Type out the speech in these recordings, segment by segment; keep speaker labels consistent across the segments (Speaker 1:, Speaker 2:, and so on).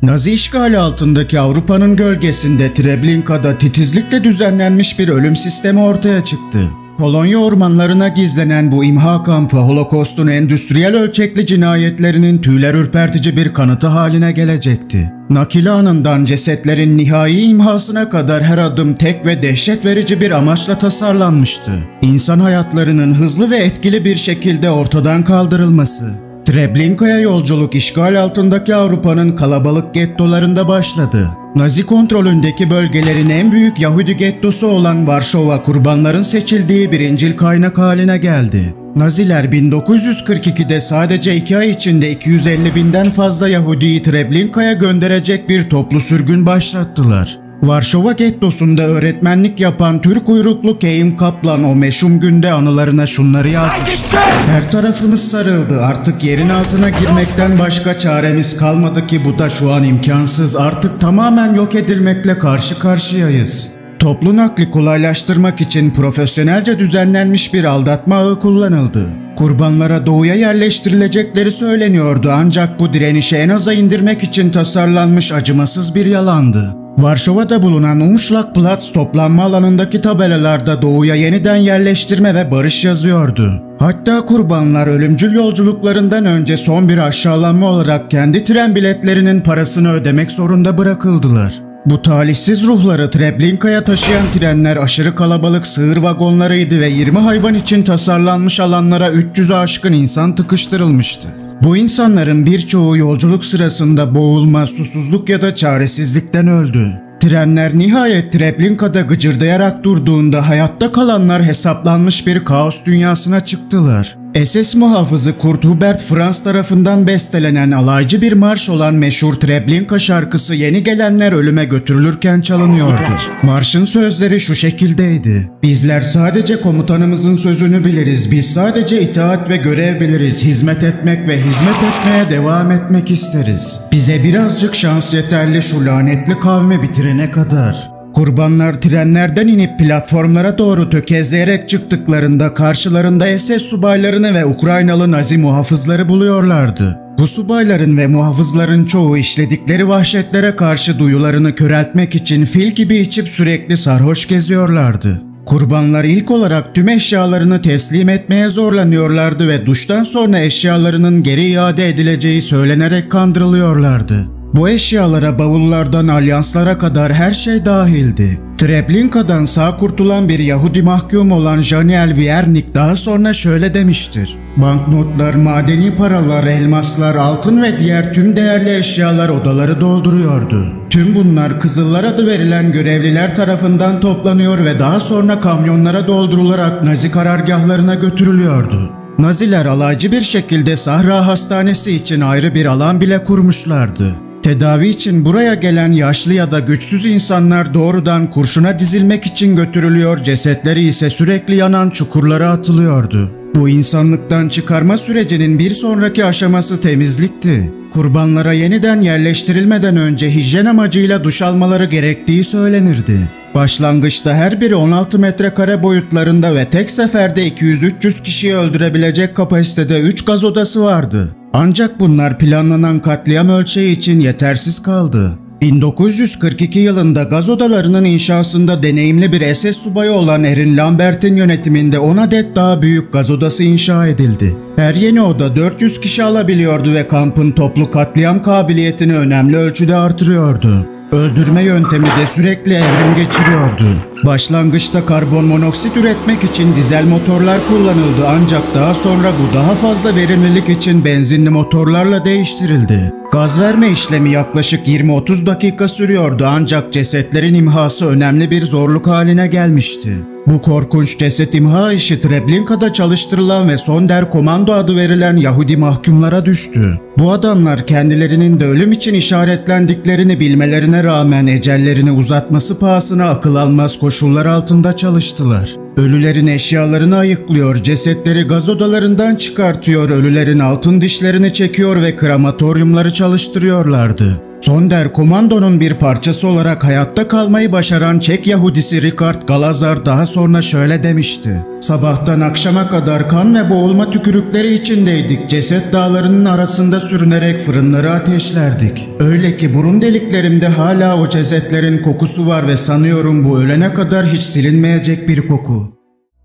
Speaker 1: Nazi işgali altındaki Avrupa'nın gölgesinde Treblinka'da titizlikle düzenlenmiş bir ölüm sistemi ortaya çıktı. Polonya ormanlarına gizlenen bu imha kampı Holocaust'un endüstriyel ölçekli cinayetlerinin tüyler ürpertici bir kanıtı haline gelecekti. Nakil anından cesetlerin nihai imhasına kadar her adım tek ve dehşet verici bir amaçla tasarlanmıştı. İnsan hayatlarının hızlı ve etkili bir şekilde ortadan kaldırılması. Treblinka'ya yolculuk işgal altındaki Avrupa'nın kalabalık gettolarında başladı. Nazi kontrolündeki bölgelerin en büyük Yahudi gettosu olan Varşova kurbanların seçildiği birincil kaynak haline geldi. Naziler 1942'de sadece 2 ay içinde 250 binden fazla Yahudi'yi Treblinka'ya gönderecek bir toplu sürgün başlattılar. Varşova gettosunda öğretmenlik yapan Türk uyruklu Keim Kaplan o meşhum günde anılarına şunları yazmıştı. Her tarafımız sarıldı, artık yerin altına girmekten başka çaremiz kalmadı ki bu da şu an imkansız, artık tamamen yok edilmekle karşı karşıyayız. Toplu nakli kolaylaştırmak için profesyonelce düzenlenmiş bir aldatma ağı kullanıldı. Kurbanlara doğuya yerleştirilecekleri söyleniyordu ancak bu direnişi en aza indirmek için tasarlanmış acımasız bir yalandı. Varşova'da bulunan Umschlagplatz toplanma alanındaki tabelalarda doğuya yeniden yerleştirme ve barış yazıyordu. Hatta kurbanlar ölümcül yolculuklarından önce son bir aşağılanma olarak kendi tren biletlerinin parasını ödemek zorunda bırakıldılar. Bu talihsiz ruhları Treblinka'ya taşıyan trenler aşırı kalabalık sığır vagonlarıydı ve 20 hayvan için tasarlanmış alanlara 300'ü aşkın insan tıkıştırılmıştı. Bu insanların birçoğu yolculuk sırasında boğulma, susuzluk ya da çaresizlikten öldü. Trenler nihayet Treblinka'da gıcırdayarak durduğunda hayatta kalanlar hesaplanmış bir kaos dünyasına çıktılar. SS muhafızı Kurt Hubert Franz tarafından bestelenen alaycı bir marş olan meşhur Treblinka şarkısı yeni gelenler ölüme götürülürken çalınıyordu. Marşın sözleri şu şekildeydi: "Bizler sadece komutanımızın sözünü biliriz, biz sadece itaat ve görev biliriz, hizmet etmek ve hizmet etmeye devam etmek isteriz. Bize birazcık şans yeterli şu lanetli kavmi bitirene kadar." Kurbanlar trenlerden inip platformlara doğru tökezleyerek çıktıklarında karşılarında SS subaylarını ve Ukraynalı Nazi muhafızları buluyorlardı. Bu subayların ve muhafızların çoğu işledikleri vahşetlere karşı duyularını köreltmek için fil gibi içip sürekli sarhoş geziyorlardı. Kurbanlar ilk olarak tüm eşyalarını teslim etmeye zorlanıyorlardı ve duştan sonra eşyalarının geri iade edileceği söylenerek kandırılıyorlardı. Bu eşyalara bavullardan alyanslara kadar her şey dahildi. Treblinka'dan sağ kurtulan bir Yahudi mahkum olan Janiel Wiernik daha sonra şöyle demiştir: "Banknotlar, madeni paralar, elmaslar, altın ve diğer tüm değerli eşyalar odaları dolduruyordu. Tüm bunlar Kızıllar adı verilen görevliler tarafından toplanıyor ve daha sonra kamyonlara doldurularak Nazi karargahlarına götürülüyordu." Naziler alaycı bir şekilde Sahra Hastanesi için ayrı bir alan bile kurmuşlardı. Tedavi için buraya gelen yaşlı ya da güçsüz insanlar doğrudan kurşuna dizilmek için götürülüyor, cesetleri ise sürekli yanan çukurlara atılıyordu. Bu insanlıktan çıkarma sürecinin bir sonraki aşaması temizlikti. Kurbanlara yeniden yerleştirilmeden önce hijyen amacıyla duş almaları gerektiği söylenirdi. Başlangıçta her biri 16 metrekare boyutlarında ve tek seferde 200-300 kişiyi öldürebilecek kapasitede 3 gaz odası vardı. Ancak bunlar planlanan katliam ölçeği için yetersiz kaldı. 1942 yılında gaz odalarının inşasında deneyimli bir SS subayı olan Erin Lambert'in yönetiminde 10 adet daha büyük gaz odası inşa edildi. Her yeni oda 400 kişi alabiliyordu ve kampın toplu katliam kabiliyetini önemli ölçüde artırıyordu. Öldürme yöntemi de sürekli evrim geçiriyordu. Başlangıçta karbon monoksit üretmek için dizel motorlar kullanıldı ancak daha sonra bu daha fazla verimlilik için benzinli motorlarla değiştirildi. Gaz verme işlemi yaklaşık 20-30 dakika sürüyordu ancak cesetlerin imhası önemli bir zorluk haline gelmişti. Bu korkunç ceset imha işi Treblinka'da çalıştırılan ve Sonderkommando adı verilen Yahudi mahkumlara düştü. Bu adamlar kendilerinin de ölüm için işaretlendiklerini bilmelerine rağmen ecellerini uzatması pahasına akıl almaz koşullar altında çalıştılar. Ölülerin eşyalarını ayıklıyor, cesetleri gaz odalarından çıkartıyor, ölülerin altın dişlerini çekiyor ve krematoryumları çalıştırıyorlardı. Sonderkommando'nun bir parçası olarak hayatta kalmayı başaran Çek Yahudisi Richard Galazar daha sonra şöyle demişti: Sabahtan akşama kadar kan ve boğulma tükürükleri içindeydik. Ceset dağlarının arasında sürünerek fırınları ateşlerdik. Öyle ki burun deliklerimde hala o cesetlerin kokusu var ve sanıyorum bu ölene kadar hiç silinmeyecek bir koku.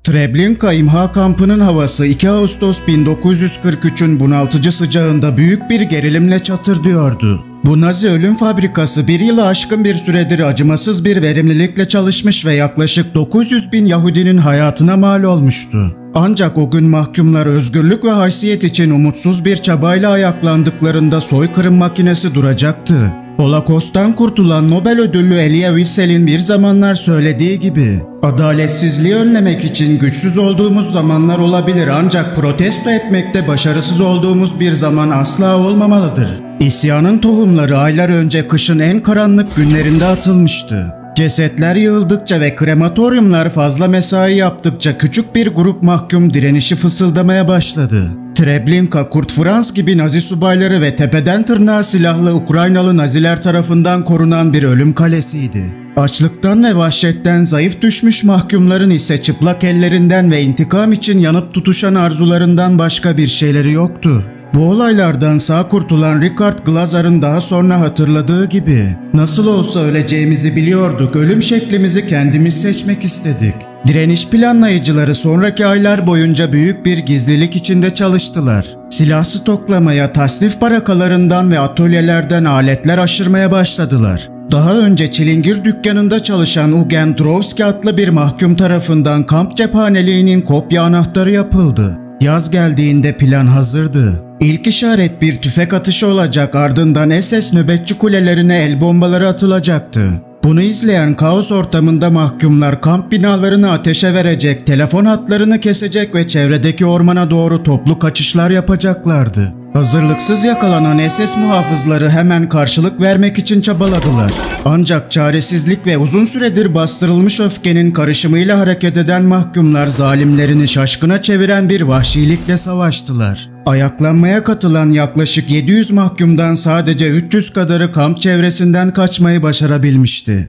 Speaker 1: Treblinka imha kampının havası 2 Ağustos 1943'ün bunaltıcı sıcağında büyük bir gerilimle çatırdıyordu. Bu Nazi ölüm fabrikası bir yılı aşkın bir süredir acımasız bir verimlilikle çalışmış ve yaklaşık 900 bin Yahudinin hayatına mal olmuştu. Ancak o gün mahkumlar özgürlük ve haysiyet için umutsuz bir çabayla ayaklandıklarında soykırım makinesi duracaktı. Holocaust'tan kurtulan Nobel ödüllü Elie Wiesel'in bir zamanlar söylediği gibi, adaletsizliği önlemek için güçsüz olduğumuz zamanlar olabilir ancak protesto etmekte başarısız olduğumuz bir zaman asla olmamalıdır. İsyanın tohumları aylar önce kışın en karanlık günlerinde atılmıştı. Cesetler yığıldıkça ve krematoryumlar fazla mesai yaptıkça küçük bir grup mahkum direnişi fısıldamaya başladı. Treblinka, Kurt Franz gibi Nazi subayları ve tepeden tırnağa silahlı Ukraynalı Naziler tarafından korunan bir ölüm kalesiydi. Açlıktan ve vahşetten zayıf düşmüş mahkumların ise çıplak ellerinden ve intikam için yanıp tutuşan arzularından başka bir şeyleri yoktu. Bu olaylardan sağ kurtulan Richard Glazer'ın daha sonra hatırladığı gibi, nasıl olsa öleceğimizi biliyorduk, ölüm şeklimizi kendimiz seçmek istedik. Direniş planlayıcıları sonraki aylar boyunca büyük bir gizlilik içinde çalıştılar. Silah stoklamaya, tasnif barakalarından ve atölyelerden aletler aşırmaya başladılar. Daha önce çilingir dükkanında çalışan Eugen Drowski adlı bir mahkum tarafından kamp cephaneliğinin kopya anahtarı yapıldı. Yaz geldiğinde plan hazırdı. İlk işaret bir tüfek atışı olacak, ardından SS nöbetçi kulelerine el bombaları atılacaktı. Bunu izleyen kaos ortamında mahkumlar kamp binalarını ateşe verecek, telefon hatlarını kesecek ve çevredeki ormana doğru toplu kaçışlar yapacaklardı. Hazırlıksız yakalanan SS muhafızları hemen karşılık vermek için çabaladılar. Ancak çaresizlik ve uzun süredir bastırılmış öfkenin karışımıyla hareket eden mahkumlar zalimlerini şaşkına çeviren bir vahşilikle savaştılar. Ayaklanmaya katılan yaklaşık 700 mahkumdan sadece 300 kadarı kamp çevresinden kaçmayı başarabilmişti.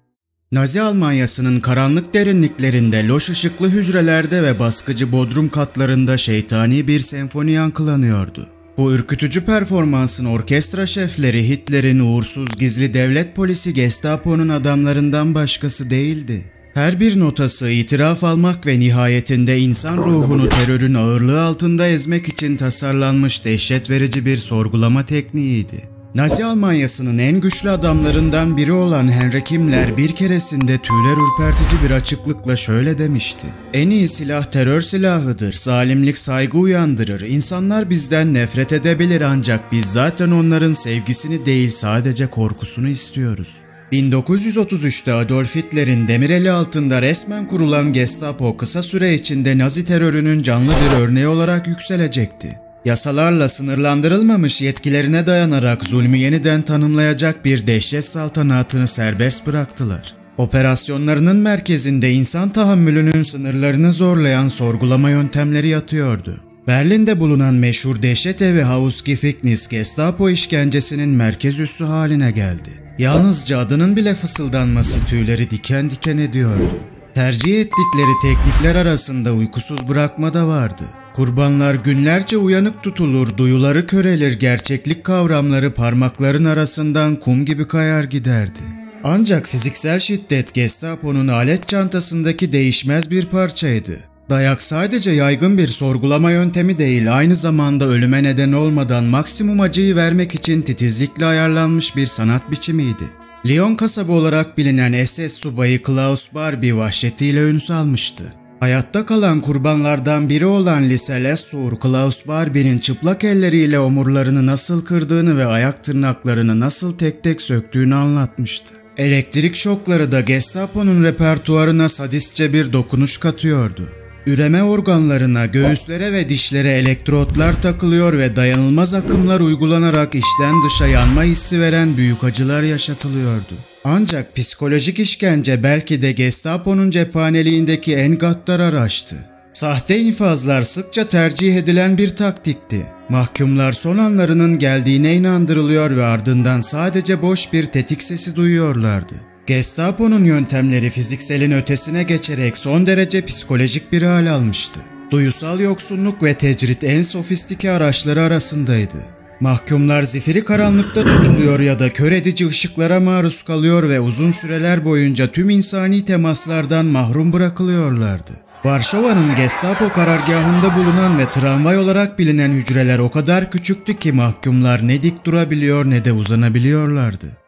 Speaker 1: Nazi Almanyası'nın karanlık derinliklerinde, loş ışıklı hücrelerde ve baskıcı bodrum katlarında şeytani bir senfoni yankılanıyordu. Bu ürkütücü performansın orkestra şefleri Hitler'in uğursuz gizli devlet polisi Gestapo'nun adamlarından başkası değildi. Her bir notası itiraf almak ve nihayetinde insan ruhunu terörün ağırlığı altında ezmek için tasarlanmış dehşet verici bir sorgulama tekniğiydi. Nazi Almanyası'nın en güçlü adamlarından biri olan Heinrich Himmler bir keresinde tüyler ürpertici bir açıklıkla şöyle demişti: "En iyi silah terör silahıdır. Zalimlik saygı uyandırır. İnsanlar bizden nefret edebilir ancak biz zaten onların sevgisini değil sadece korkusunu istiyoruz." 1933'te Adolf Hitler'in demireli altında resmen kurulan Gestapo kısa süre içinde Nazi terörünün canlı bir örneği olarak yükselecekti. Yasalarla sınırlandırılmamış yetkilerine dayanarak zulmü yeniden tanımlayacak bir dehşet saltanatını serbest bıraktılar. Operasyonlarının merkezinde insan tahammülünün sınırlarını zorlayan sorgulama yöntemleri yatıyordu. Berlin'de bulunan meşhur dehşet evi Hausgefängnis Gestapo işkencesinin merkez üssü haline geldi. Yalnızca adının bile fısıldanması tüyleri diken diken ediyordu. Tercih ettikleri teknikler arasında uykusuz bırakma da vardı. Kurbanlar günlerce uyanık tutulur, duyuları körelir, gerçeklik kavramları parmakların arasından kum gibi kayar giderdi. Ancak fiziksel şiddet Gestapo'nun alet çantasındaki değişmez bir parçaydı. Dayak sadece yaygın bir sorgulama yöntemi değil, aynı zamanda ölüme neden olmadan maksimum acıyı vermek için titizlikle ayarlanmış bir sanat biçimiydi. Lyon kasabı olarak bilinen SS subayı Klaus Barbie vahşetiyle ün salmıştı. Hayatta kalan kurbanlardan biri olan Lise Lesueur, Klaus Barbie'nin çıplak elleriyle omurlarını nasıl kırdığını ve ayak tırnaklarını nasıl tek tek söktüğünü anlatmıştı. Elektrik şokları da Gestapo'nun repertuarına sadistçe bir dokunuş katıyordu. Üreme organlarına, göğüslere ve dişlere elektrotlar takılıyor ve dayanılmaz akımlar uygulanarak içten dışa yanma hissi veren büyük acılar yaşatılıyordu. Ancak psikolojik işkence belki de Gestapo'nun cephaneliğindeki en gaddar araçtı. Sahte infazlar sıkça tercih edilen bir taktikti. Mahkumlar son anlarının geldiğine inandırılıyor ve ardından sadece boş bir tetik sesi duyuyorlardı. Gestapo'nun yöntemleri fizikselin ötesine geçerek son derece psikolojik bir hal almıştı. Duyusal yoksunluk ve tecrit en sofistike araçları arasındaydı. Mahkumlar zifiri karanlıkta tutuluyor ya da kör edici ışıklara maruz kalıyor ve uzun süreler boyunca tüm insani temaslardan mahrum bırakılıyorlardı. Varşova'nın Gestapo karargahında bulunan ve tramvay olarak bilinen hücreler o kadar küçüktü ki mahkumlar ne dik durabiliyor ne de uzanabiliyorlardı.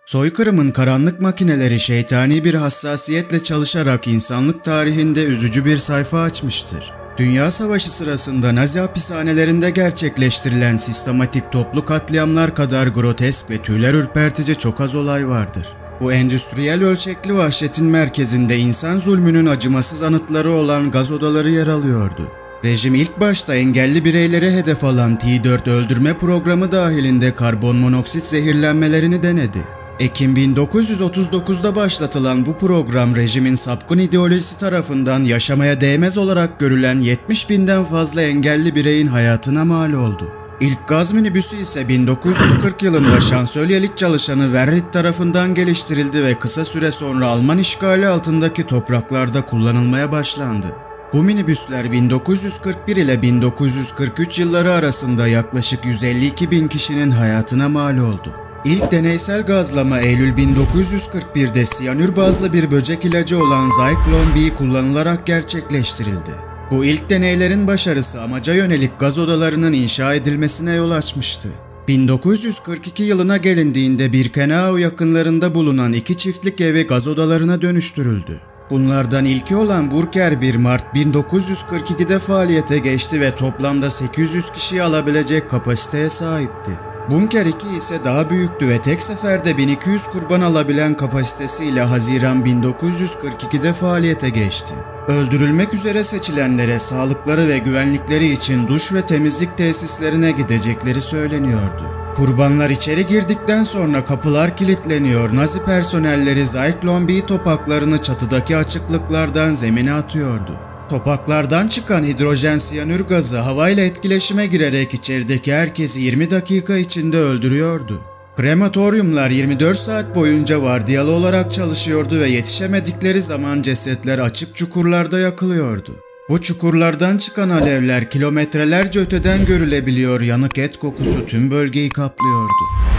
Speaker 1: Soykırımın karanlık makineleri şeytani bir hassasiyetle çalışarak insanlık tarihinde üzücü bir sayfa açmıştır. Dünya Savaşı sırasında Nazi hapishanelerinde gerçekleştirilen sistematik toplu katliamlar kadar grotesk ve tüyler ürpertici çok az olay vardır. Bu endüstriyel ölçekli vahşetin merkezinde insan zulmünün acımasız anıtları olan gaz odaları yer alıyordu. Rejim ilk başta engelli bireyleri hedef alan T4 öldürme programı dahilinde karbon monoksit zehirlenmelerini denedi. Ekim 1939'da başlatılan bu program rejimin sapkın ideolojisi tarafından yaşamaya değmez olarak görülen 70.000'den fazla engelli bireyin hayatına mal oldu. İlk gaz minibüsü ise 1940 yılında şansölyelik çalışanı Werrit tarafından geliştirildi ve kısa süre sonra Alman işgali altındaki topraklarda kullanılmaya başlandı. Bu minibüsler 1941 ile 1943 yılları arasında yaklaşık 152.000 kişinin hayatına mal oldu. İlk deneysel gazlama Eylül 1941'de siyanür bazlı bir böcek ilacı olan Zyklon B kullanılarak gerçekleştirildi. Bu ilk deneylerin başarısı amaca yönelik gaz odalarının inşa edilmesine yol açmıştı. 1942 yılına gelindiğinde Birkenau yakınlarında bulunan 2 çiftlik evi gaz odalarına dönüştürüldü. Bunlardan ilki olan Burker 1 Mart 1942'de faaliyete geçti ve toplamda 800 kişiyi alabilecek kapasiteye sahipti. Bunker 2 ise daha büyüktü ve tek seferde 1200 kurban alabilen kapasitesiyle Haziran 1942'de faaliyete geçti. Öldürülmek üzere seçilenlere sağlıkları ve güvenlikleri için duş ve temizlik tesislerine gidecekleri söyleniyordu. Kurbanlar içeri girdikten sonra kapılar kilitleniyor, Nazi personelleri Zyklon B topaklarını çatıdaki açıklıklardan zemine atıyordu. Topaklardan çıkan hidrojen siyanür gazı havayla etkileşime girerek içerideki herkesi 20 dakika içinde öldürüyordu. Krematoryumlar 24 saat boyunca vardiyalı olarak çalışıyordu ve yetişemedikleri zaman cesetler açık çukurlarda yakılıyordu. Bu çukurlardan çıkan alevler kilometrelerce öteden görülebiliyor, yanık et kokusu tüm bölgeyi kaplıyordu.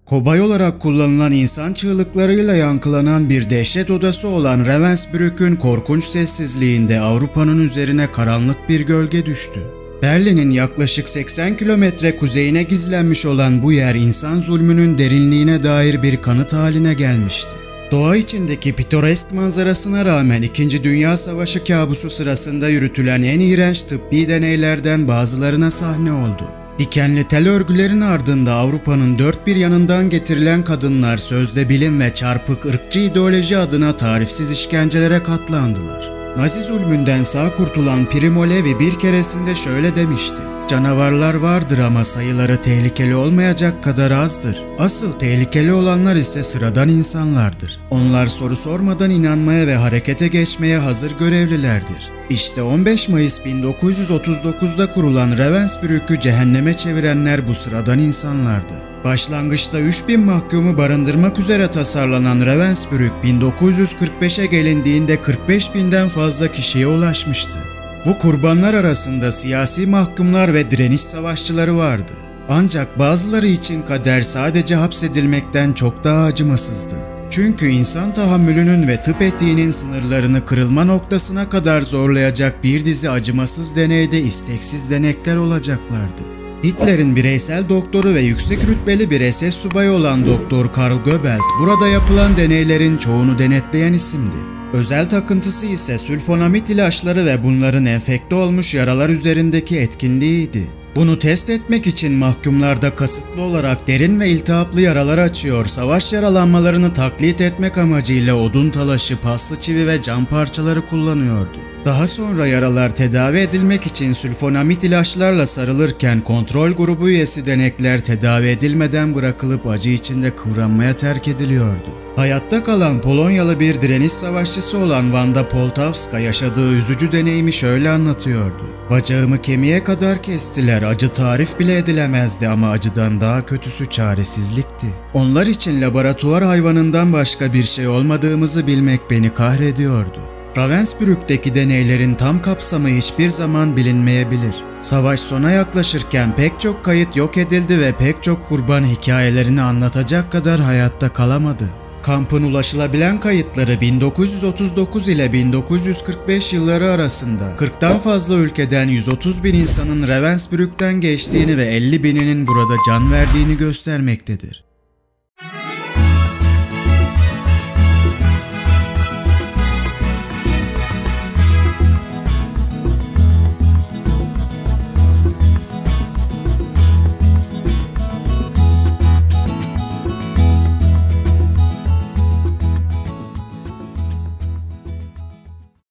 Speaker 1: Kobay olarak kullanılan insan çığlıklarıyla yankılanan bir dehşet odası olan Ravensbrück'ün korkunç sessizliğinde Avrupa'nın üzerine karanlık bir gölge düştü. Berlin'in yaklaşık 80 kilometre kuzeyine gizlenmiş olan bu yer insan zulmünün derinliğine dair bir kanıt haline gelmişti. Doğa içindeki pitoresk manzarasına rağmen 2. Dünya Savaşı kabusu sırasında yürütülen en iğrenç tıbbi deneylerden bazılarına sahne oldu. Dikenli tel örgülerin ardında Avrupa'nın dört bir yanından getirilen kadınlar sözde bilim ve çarpık ırkçı ideoloji adına tarifsiz işkencelere katlandılar. Nazi zulmünden sağ kurtulan Primo Levi bir keresinde şöyle demişti: "Canavarlar vardır ama sayıları tehlikeli olmayacak kadar azdır. Asıl tehlikeli olanlar ise sıradan insanlardır. Onlar soru sormadan inanmaya ve harekete geçmeye hazır görevlilerdir." İşte 15 Mayıs 1939'da kurulan Ravensbrück'ü cehenneme çevirenler bu sıradan insanlardı. Başlangıçta 3000 mahkumu barındırmak üzere tasarlanan Ravensbrück 1945'e gelindiğinde 45.000'den fazla kişiye ulaşmıştı. Bu kurbanlar arasında siyasi mahkumlar ve direniş savaşçıları vardı. Ancak bazıları için kader sadece hapsedilmekten çok daha acımasızdı. Çünkü insan tahammülünün ve tıp etiğinin sınırlarını kırılma noktasına kadar zorlayacak bir dizi acımasız deneyde isteksiz denekler olacaklardı. Hitler'in bireysel doktoru ve yüksek rütbeli bir SS subayı olan Doktor Karl Goebbels burada yapılan deneylerin çoğunu denetleyen isimdi. Özel takıntısı ise sülfonamit ilaçları ve bunların enfekte olmuş yaralar üzerindeki etkinliğiydi. Bunu test etmek için mahkumlarda kasıtlı olarak derin ve iltihaplı yaralar açıyor, savaş yaralanmalarını taklit etmek amacıyla odun talaşı, paslı çivi ve cam parçaları kullanıyordu. Daha sonra yaralar tedavi edilmek için sülfonamit ilaçlarla sarılırken kontrol grubu üyesi denekler tedavi edilmeden bırakılıp acı içinde kıvranmaya terk ediliyordu. Hayatta kalan Polonyalı bir direniş savaşçısı olan Wanda Poltawska yaşadığı üzücü deneyimi şöyle anlatıyordu. Bacağımı kemiğe kadar kestiler, acı tarif bile edilemezdi ama acıdan daha kötüsü çaresizlikti. Onlar için laboratuvar hayvanından başka bir şey olmadığımızı bilmek beni kahrediyordu. Ravensbrück'teki deneylerin tam kapsamı hiçbir zaman bilinmeyebilir. Savaş sona yaklaşırken pek çok kayıt yok edildi ve pek çok kurban hikayelerini anlatacak kadar hayatta kalamadı. Kampın ulaşılabilen kayıtları 1939 ile 1945 yılları arasında 40'tan fazla ülkeden 130 bin insanın Ravensbrück'ten geçtiğini ve 50 bininin burada can verdiğini göstermektedir.